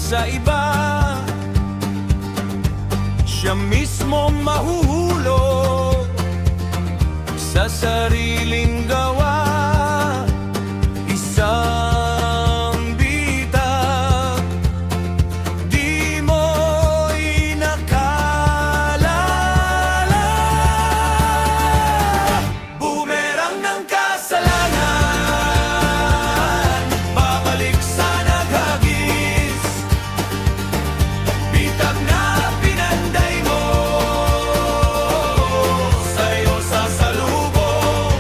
sa iba. Siya mismo mahuhulog sa sariling gawa. Isang bitag di mo inakalala. Bumerang ng kasalanan, babalik sa naghagis. Bitag na pinanday mo, sa'yo sasalubong.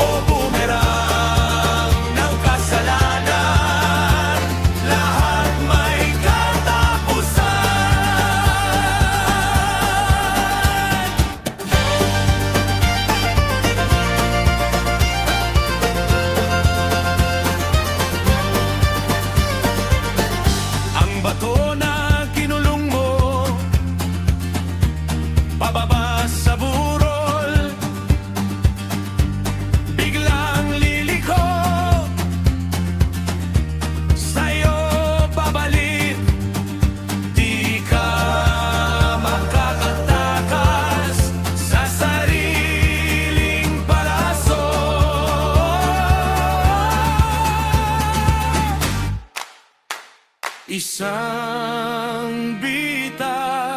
O bumerang ng kasalanan, lahat may katapusan. Ang bato na kinulong mo, pababa sa burol, biglang liliko, sa'yo babalik. Di ka makakatakas sa sariling palaso. Isang bitag